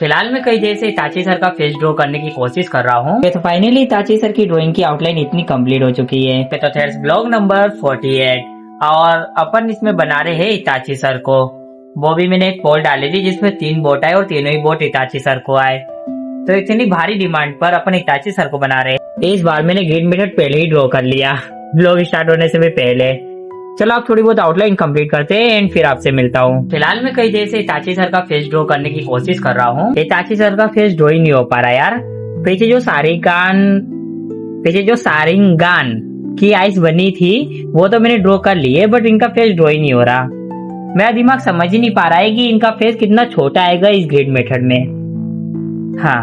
फिलहाल मैं कई देर से इताची सर का फेस ड्रॉ करने की कोशिश कर रहा हूँ। तो फाइनली इताची सर की ड्राइंग की आउटलाइन इतनी कंप्लीट हो चुकी है। तो थ्रेड्स ब्लॉग नंबर 48 और अपन इसमें बना रहे हैं इताची सर को। वो भी मैंने एक पोल डाली थी जिसमें 3 बोट आए और तीनों ही बोट इताची सर को आए। तो इतनी भारी डिमांड पर अपन इताची सर को बना रहे हैं। इस बार मैंने ग्रीन मेथड पहले ही ड्रॉ कर लिया ब्लॉग स्टार्ट होने से भी पहले। चलो आप थोड़ी बहुत आउटलाइन कंप्लीट करते हैं एंड फिर आपसे मिलता हूँ। फिलहाल मैं कई देर से इताची सर का फेस ड्रॉ करने की कोशिश कर रहा हूँ। इताची सर का फेस ड्रॉ ही नहीं हो पा रहा यार। पीछे जो सारिंगान की आइस बनी थी वो तो मैंने ड्रॉ कर ली है, बट इनका फेस ड्रॉ ही नहीं हो रहा। मेरा दिमाग समझ ही नहीं पा रहा है कि इनका फेस कितना छोटा आएगा इस ग्रिड मेथड में। हाँ,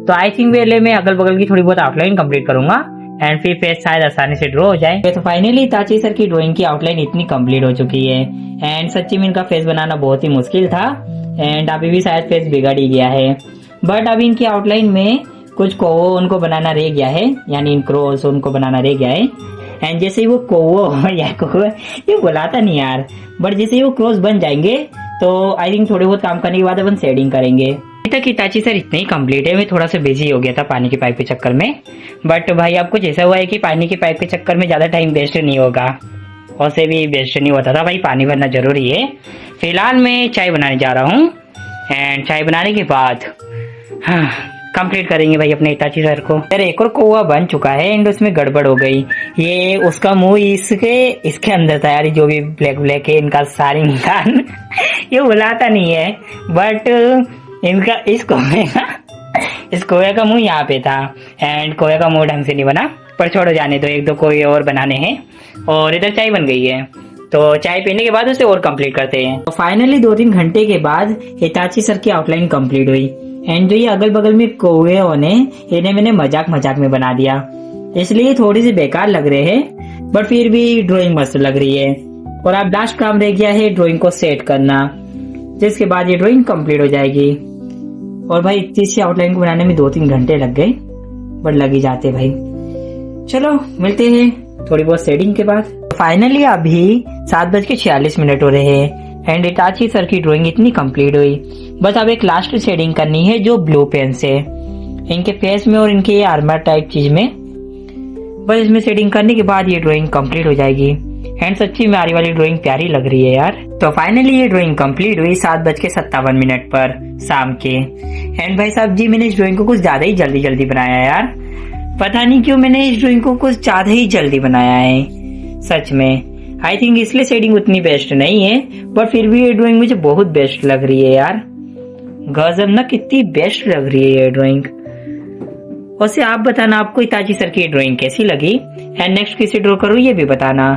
तो आई थिंक पहले मैं अगल बगल की थोड़ी बहुत आउटलाइन कंप्लीट करूंगा एंड फिर फेस शायद आसानी से ड्रॉ हो जाए। तो फाइनली इताची सर की ड्राइंग की आउटलाइन इतनी कंप्लीट हो चुकी है एंड सच्ची में इनका फेस बनाना बहुत ही मुश्किल था एंड अभी भी शायद फेस बिगड़ ही गया है। बट अभी इनकी आउटलाइन में कुछ कोवो उनको बनाना रह गया है, यानी इन क्रॉस उनको बनाना रह गया है। एंड जैसे ही वो कोवो या कोवो ये बुलाता नहीं यार, बट जैसे ही वो क्रॉस बन जाएंगे तो आई थिंक थोड़े बहुत काम करने के बाद अपन शेडिंग करेंगे। अभी तक इताची सर इतने ही कंप्लीट है। मैं थोड़ा सा बिजी हो गया था पानी की पाइप के चक्कर में, बट भाई अब कुछ ऐसा हुआ है कि पानी की पाइप के चक्कर में ज्यादा टाइम वेस्ट नहीं होगा और से भी वेस्ट नहीं होता था। भाई पानी भरना जरूरी है। फिलहाल मैं चाय बनाने जा रहा हूँ एंड चाय बनाने के बाद कंप्लीट करेंगे भाई अपने इताची सर को। यार एक और कौवा बन चुका है एंड उसमें गड़बड़ हो गई। ये उसका मुंह इसके अंदर था यार, जो भी ब्लैक है इनका सारिंगान ये बुलाता नहीं है, बट इनका इस कौवे का मुंह यहाँ पे था एंड कौवे का मुंह ढंग से नहीं बना, पर छोड़ो जाने दो, एक दो कोई और बनाने हैं। और इधर चाय बन गई है तो चाय पीने के बाद उसे और कंप्लीट करते हैं। तो फाइनली 2-3 घंटे के बाद इताची सर की आउटलाइन कंप्लीट हुई एंड जो ये अगल बगल में कौवे होने इन्हें मैंने मजाक में बना दिया, इसलिए थोड़ी सी बेकार लग रहे हैं, बट फिर भी ड्राइंग मस्त लग रही है। और अब लास्ट काम रह गया है ड्राइंग को सेट करना, जिसके बाद ये ड्राइंग कंप्लीट हो जाएगी। और भाई इतनी सी आउटलाइन को बनाने में 2-3 घंटे लग गए, बट लग ही जाते भाई। चलो मिलते हैं थोड़ी बहुत शेडिंग के बाद। फाइनली अभी 7:46 हो रहे हैं एंड इताची सर की ड्राइंग इतनी कंप्लीट हुई। बस अब एक लास्ट शेडिंग करनी है जो ब्लू पेन से इनके फेस में और इनके आर्मर टाइप चीज में। बस इसमें शेडिंग करने के बाद ये ड्राइंग कंप्लीट हो जाएगी एंड सच्ची में आने वाली ड्राइंग प्यारी लग रही है यार। तो फाइनली ये ड्राइंग कंप्लीट हुई 7:57 पर शाम के। एंड भाई साहब जी मैंने इस ड्राइंग को कुछ ज्यादा ही जल्दी बनाया यार। पता नहीं क्यों मैंने इस ड्राइंग को कुछ ज्यादा ही जल्दी बनाया है सच में। आई थिंक इसलिए शेडिंग उतनी बेस्ट नहीं है, बट फिर भी ये ड्राइंग मुझे बहुत बेस्ट लग रही है यार। गजब ना, कितनी बेस्ट लग रही है ये ड्राइंग। वैसे आप बताना आपको इताची सर की ड्राइंग कैसी लगी एंड नेक्स्ट किसे ड्रॉ करूँ ये भी बताना।